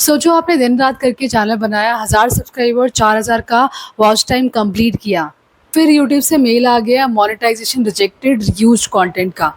सोचो आपने दिन रात करके चैनल बनाया, 1000 सब्सक्राइबर, 4000 का वॉच टाइम कंप्लीट किया। फिर यूट्यूब से मेल आ गया मोनेटाइजेशन रिजेक्टेड रीयूज्ड कंटेंट का।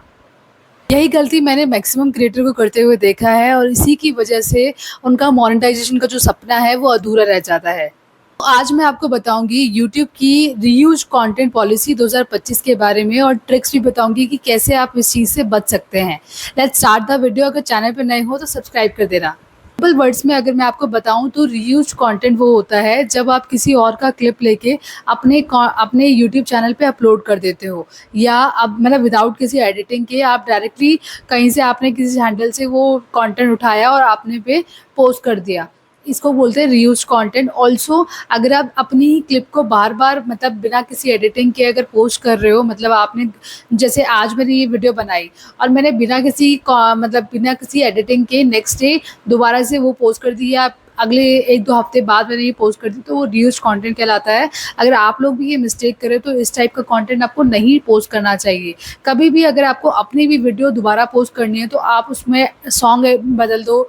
यही गलती मैंने मैक्सिमम क्रिएटर को करते हुए देखा है और इसी की वजह से उनका मोनेटाइजेशन का जो सपना है वो अधूरा रह जाता है। तो आज मैं आपको बताऊंगी यूट्यूब की रीयूज कंटेंट पॉलिसी 2025 के बारे में और ट्रिक्स भी बताऊंगी कि कैसे आप इस चीज़ से बच सकते हैं। Let's start the video. अगर चैनल पर नए हो तो सब्सक्राइब कर देना। सिंपल वर्ड्स में अगर मैं आपको बताऊं तो रीयूज कंटेंट वो होता है जब आप किसी और का क्लिप लेके अपने यूट्यूब चैनल पे अपलोड कर देते हो, या अब मतलब विदाउट किसी एडिटिंग के आप डायरेक्टली कहीं से आपने किसी हैंडल से वो कंटेंट उठाया और आपने पे पोस्ट कर दिया। इसको बोलते हैं रीयूज कंटेंट। ऑल्सो अगर आप अपनी क्लिप को बार बार मतलब बिना किसी एडिटिंग के अगर पोस्ट कर रहे हो, मतलब आपने जैसे आज मैंने ये वीडियो बनाई और मैंने बिना किसी एडिटिंग के नेक्स्ट डे दोबारा से वो पोस्ट कर दी, या अगले 1-2 हफ्ते बाद मैंने ये पोस्ट कर दी, तो वो रीयूज कंटेंट कहलाता है। अगर आप लोग भी ये मिस्टेक करें तो इस टाइप का कंटेंट आपको नहीं पोस्ट करना चाहिए। कभी भी अगर आपको अपनी भी वीडियो दोबारा पोस्ट करनी है तो आप उसमें सॉन्ग बदल दो,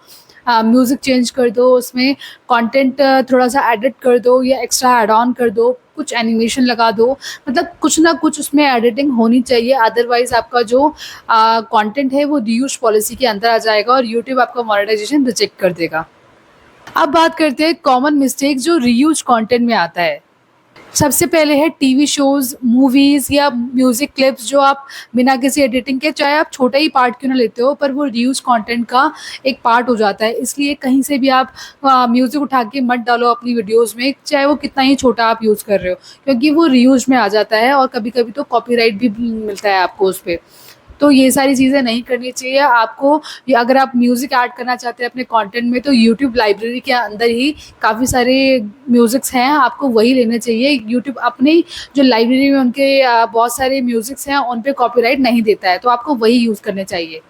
म्यूज़िक चेंज कर दो, उसमें कंटेंट थोड़ा सा एडिट कर दो या एक्स्ट्रा ऐड ऑन कर दो, कुछ एनिमेशन लगा दो, मतलब कुछ ना कुछ उसमें एडिटिंग होनी चाहिए। अदरवाइज आपका जो कंटेंट है वो रीयूज पॉलिसी के अंदर आ जाएगा और यूट्यूब आपका मोनेटाइजेशन रिजेक्ट कर देगा। अब बात करते हैं कॉमन मिस्टेक जो रीयूज कंटेंट में आता है। सबसे पहले है टीवी शोज़, मूवीज़ या म्यूज़िक क्लिप्स जो आप बिना किसी एडिटिंग के, चाहे आप छोटा ही पार्ट क्यों ना लेते हो, पर वो रीयूज़ कंटेंट का एक पार्ट हो जाता है। इसलिए कहीं से भी आप म्यूज़िक उठा के मत डालो अपनी वीडियोज़ में, चाहे वो कितना ही छोटा आप यूज़ कर रहे हो, क्योंकि वो रीयूज़ में आ जाता है और कभी-कभी तो कॉपीराइट भी मिलता है आपको उस पे। तो ये सारी चीज़ें नहीं करनी चाहिए आपको। या अगर आप म्यूज़िक ऐड करना चाहते हैं अपने कंटेंट में तो यूट्यूब लाइब्रेरी के अंदर ही काफ़ी सारे म्यूज़िक्स हैं, आपको वही लेने चाहिए। यूट्यूब अपनी जो लाइब्रेरी में उनके बहुत सारे म्यूज़िक्स हैं, उन पे कॉपीराइट नहीं देता है, तो आपको वही यूज़ करने चाहिए।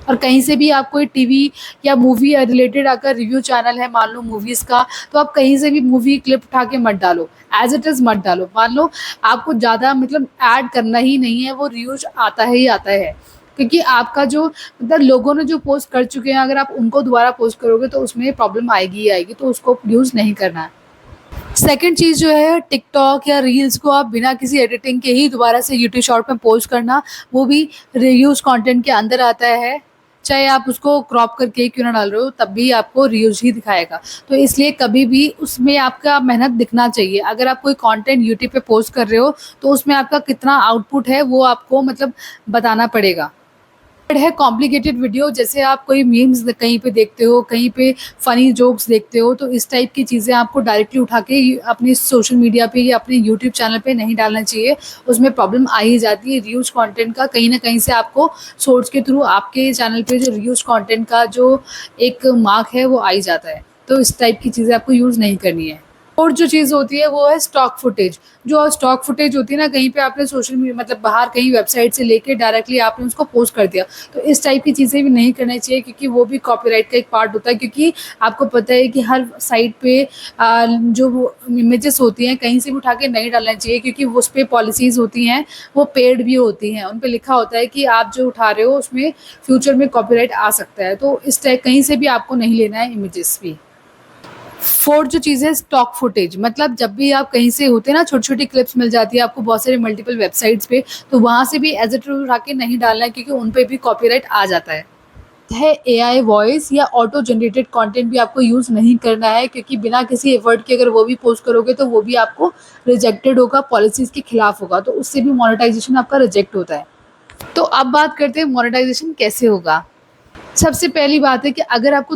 और कहीं से भी आप कोई टीवी या मूवी रिलेटेड अगर रिव्यू चैनल है, मान लो मूवीज़ का, तो आप कहीं से भी मूवी क्लिप उठा के मत डालो, एज़ इट इज़ मत डालो। मान लो आपको ज़्यादा मतलब ऐड करना ही नहीं है, वो रिव्यूज़ आता ही आता है। क्योंकि आपका जो मतलब लोगों ने जो पोस्ट कर चुके हैं, अगर आप उनको दोबारा पोस्ट करोगे तो उसमें प्रॉब्लम आएगी ही आएगी, तो उसको यूज़ नहीं करना है। सेकंड चीज़ जो है, टिकटॉक या रील्स को आप बिना किसी एडिटिंग के ही दोबारा से यूट्यूब शॉर्ट में पोस्ट करना, वो भी रीयूज़ कंटेंट के अंदर आता है। चाहे आप उसको क्रॉप करके क्यों ना डाल रहे हो, तब भी आपको रीयूज़ ही दिखाएगा। तो इसलिए कभी भी उसमें आपका मेहनत दिखना चाहिए। अगर आप कोई कंटेंट यूट्यूब पे पोस्ट कर रहे हो, तो उसमें आपका कितना आउटपुट है वो आपको मतलब बताना पड़ेगा। थर्ड है कॉम्प्लिकेटेड वीडियो। जैसे आप कोई मीम्स कहीं पे देखते हो, कहीं पे फ़नी जोक्स देखते हो, तो इस टाइप की चीज़ें आपको डायरेक्टली उठा के अपने सोशल मीडिया पे या अपने यूट्यूब चैनल पे नहीं डालना चाहिए। उसमें प्रॉब्लम आ ही जाती है रीयूज़ कंटेंट का। कहीं न कहीं से आपको सोर्स के थ्रू आपके चैनल पे जो रीयूज़ कंटेंट का जो एक मार्क है वो आ ही जाता है। तो इस टाइप की चीज़ें आपको यूज़ नहीं करनी है। और जो चीज़ होती है वो है स्टॉक फुटेज। जो स्टॉक फुटेज होती है ना, कहीं पे आपने सोशल मीडिया मतलब बाहर कहीं वेबसाइट से लेके डायरेक्टली आपने उसको पोस्ट कर दिया, तो इस टाइप की चीज़ें भी नहीं करनी चाहिए, क्योंकि वो भी कॉपीराइट का एक पार्ट होता है। क्योंकि आपको पता है कि हर साइट पे जो वो इमेजेस होती हैं कहीं से भी उठा के नहीं डालना चाहिए, क्योंकि उस पे पॉलिसीज़ होती हैं, वो पेड भी होती हैं। उन पे लिखा होता है कि आप जो उठा रहे हो उसमें फ्यूचर में कॉपीराइट आ सकता है, तो इस टाइप कहीं से भी आपको नहीं लेना है इमेजेस भी। फोर्थ जो चीज़ है स्टॉक फुटेज, मतलब जब भी आप कहीं से होते हैं ना, छोटी-छोटी क्लिप्स मिल जाती है आपको बहुत सारे मल्टीपल वेबसाइट्स पे, तो वहाँ से भी एज़ इट इज़ उठा के नहीं डालना है, क्योंकि उन पे भी कॉपीराइट आ जाता है। एआई वॉइस या ऑटो जनरेटेड कंटेंट भी आपको यूज़ नहीं करना है, क्योंकि बिना किसी एफर्ट के अगर वो भी पोस्ट करोगे तो वो भी आपको रिजेक्टेड होगा, पॉलिसीज़ के खिलाफ होगा, तो उससे भी मोनेटाइजेशन आपका रिजेक्ट होता है। तो अब बात करते हैं मोनेटाइजेशन कैसे होगा। सबसे पहली बात है कि अगर आपको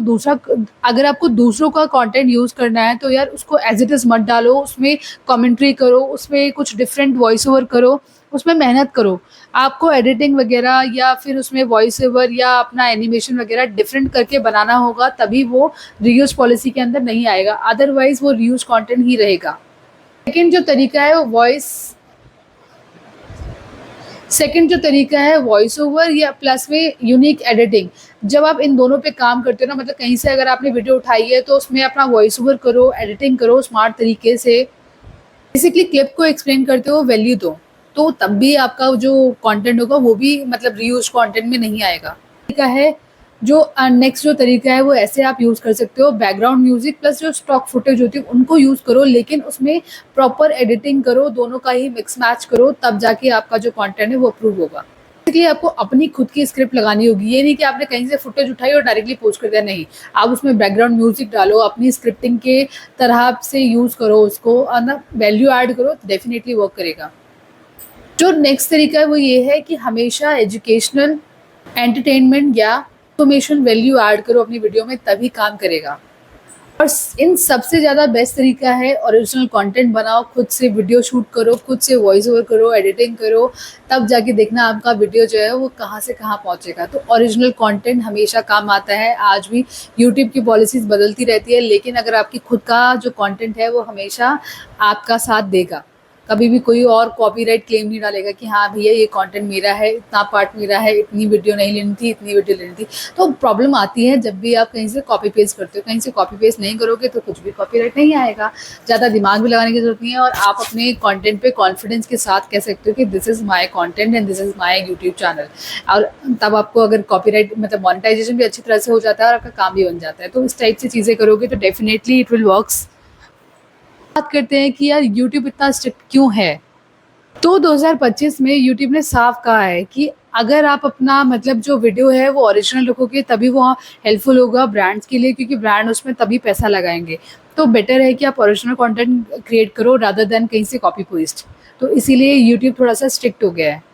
दूसरों का कंटेंट यूज़ करना है तो यार उसको एज़ इट इज़ मत डालो, उसमें कमेंट्री करो, उसमें कुछ डिफरेंट वॉइस ओवर करो, उसमें मेहनत करो। आपको एडिटिंग वगैरह या फिर उसमें वॉइस ओवर या अपना एनिमेशन वगैरह डिफरेंट करके बनाना होगा, तभी वो रीयूज़ पॉलिसी के अंदर नहीं आएगा, अदरवाइज़ वो रीयूज़ कंटेंट ही रहेगा। सेकंड जो तरीका है वो सेकंड जो तरीका है वॉइस ओवर या प्लस में यूनिक एडिटिंग। जब आप इन दोनों पे काम करते हो ना, मतलब कहीं से अगर आपने वीडियो उठाई है तो उसमें अपना वॉइस ओवर करो, एडिटिंग करो स्मार्ट तरीके से। बेसिकली क्लिप को एक्सप्लेन करते हो, वैल्यू दो, तो तब भी आपका जो कंटेंट होगा वो भी मतलब रीयूज कंटेंट में नहीं आएगा। तरीका है जो नेक्स्ट जो तरीका है वो ऐसे आप यूज़ कर सकते हो, बैकग्राउंड म्यूज़िक प्लस जो स्टॉक फुटेज होती है उनको यूज़ करो, लेकिन उसमें प्रॉपर एडिटिंग करो, दोनों का ही मिक्स मैच करो, तब जाके आपका जो कंटेंट है वो अप्रूव होगा। बेसिकली आपको अपनी खुद की स्क्रिप्ट लगानी होगी, ये नहीं कि आपने कहीं से फुटेज उठाई और डायरेक्टली पोस्ट कर दिया, नहीं। आप उसमें बैकग्राउंड म्यूज़िक डालो, अपनी स्क्रिप्टिंग के तरह से यूज़ करो उसको और ना वैल्यू ऐड करो, डेफिनिटली वर्क करेगा। जो नेक्स्ट तरीका है वो ये है कि हमेशा एजुकेशनल, एंटरटेनमेंट या इन्फॉर्मेशन वैल्यू ऐड करो अपनी वीडियो में, तभी काम करेगा। और इन सबसे ज़्यादा बेस्ट तरीका है ओरिजिनल कंटेंट बनाओ, खुद से वीडियो शूट करो, खुद से वॉइस ओवर करो, एडिटिंग करो, तब जाके देखना आपका वीडियो जो है वो कहाँ से कहाँ पहुँचेगा। तो ओरिजिनल कंटेंट हमेशा काम आता है, आज भी यूट्यूब की पॉलिसीज़ बदलती रहती है, लेकिन अगर आपकी खुद का जो कंटेंट है वो हमेशा आपका साथ देगा। कभी भी कोई और कॉपीराइट क्लेम नहीं डालेगा कि हाँ भैया ये कंटेंट मेरा है, इतना पार्ट मेरा है, इतनी वीडियो नहीं लेनी थी, इतनी वीडियो लेनी थी। तो प्रॉब्लम आती है जब भी आप कहीं से कॉपी पेस्ट करते हो, कहीं से कॉपी पेस्ट नहीं करोगे तो कुछ भी कॉपीराइट नहीं आएगा। ज़्यादा दिमाग भी लगाने की ज़रूरत नहीं है और आप अपने कंटेंट पे कॉन्फिडेंस के साथ कह सकते हो कि this is my content and this is my YouTube channel. और तब आपको अगर कॉपीराइट मतलब मोनेटाइजेशन भी अच्छी तरह से हो जाता है और आपका काम भी बन जाता है। तो इस टाइप से चीज़ें करोगे तो डेफिनेटली इट विल वर्क्स। बात करते हैं कि यार यूट्यूब इतना स्ट्रिक्ट क्यों है। तो 2025 में यूट्यूब ने साफ कहा है कि अगर आप अपना मतलब जो वीडियो है वो ओरिजिनल रखोगे तभी वो हेल्पफुल होगा ब्रांड्स के लिए, क्योंकि ब्रांड उसमें तभी पैसा लगाएंगे। तो बेटर है कि आप ओरिजिनल कंटेंट क्रिएट करो रादर देन कहीं से कॉपी पेस्ट। तो इसीलिए यूट्यूब थोड़ा सा स्ट्रिक्ट हो गया है।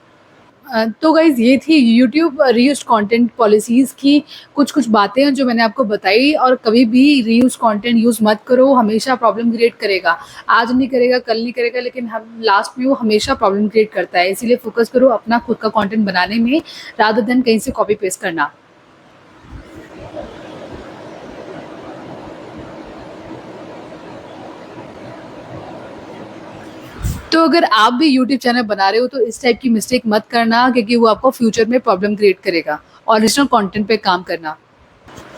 तो गाइज़ ये थी यूट्यूब रीयूज़ कंटेंट पॉलिसीज़ की कुछ-कुछ बातें जो मैंने आपको बताई। और कभी भी रीयूज़ कंटेंट यूज़ मत करो, हमेशा प्रॉब्लम क्रिएट करेगा। आज नहीं करेगा, कल नहीं करेगा, लेकिन हम लास्ट में वो हमेशा प्रॉब्लम क्रिएट करता है। इसीलिए फ़ोकस करो अपना खुद का कंटेंट बनाने में रादर देन कहीं से कॉपी पेस्ट करना। तो अगर आप भी यूट्यूब चैनल बना रहे हो तो इस टाइप की मिस्टेक मत करना, क्योंकि वो आपको फ्यूचर में प्रॉब्लम क्रिएट करेगा। ओरिजिनल कंटेंट पे काम करना।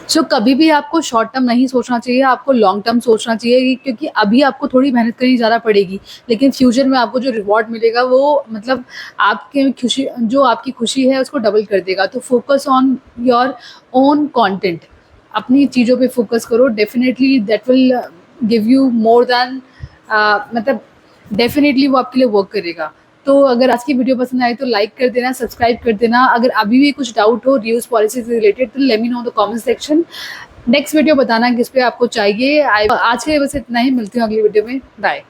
सो कभी भी आपको शॉर्ट टर्म नहीं सोचना चाहिए, आपको लॉन्ग टर्म सोचना चाहिए, क्योंकि अभी आपको थोड़ी मेहनत करनी ज़्यादा पड़ेगी, लेकिन फ्यूचर में आपको जो रिवॉर्ड मिलेगा वो मतलब आपके खुशी जो आपकी खुशी है उसको डबल कर देगा। तो focus on your own content, अपनी चीज़ों पे फोकस करो, definitely that will give you more than मतलब डेफिनेटली वो आपके लिए वर्क करेगा। तो अगर आज की वीडियो पसंद आए तो लाइक कर देना, सब्सक्राइब कर देना। अगर अभी भी कुछ डाउट हो रीयूज़ पॉलिसी से रिलेटेड तो let me know in the comment section. Next video बताना किस पे आपको चाहिए। आज के लिए बस इतना ही, मिलती हूँ अगली वीडियो में। बाय।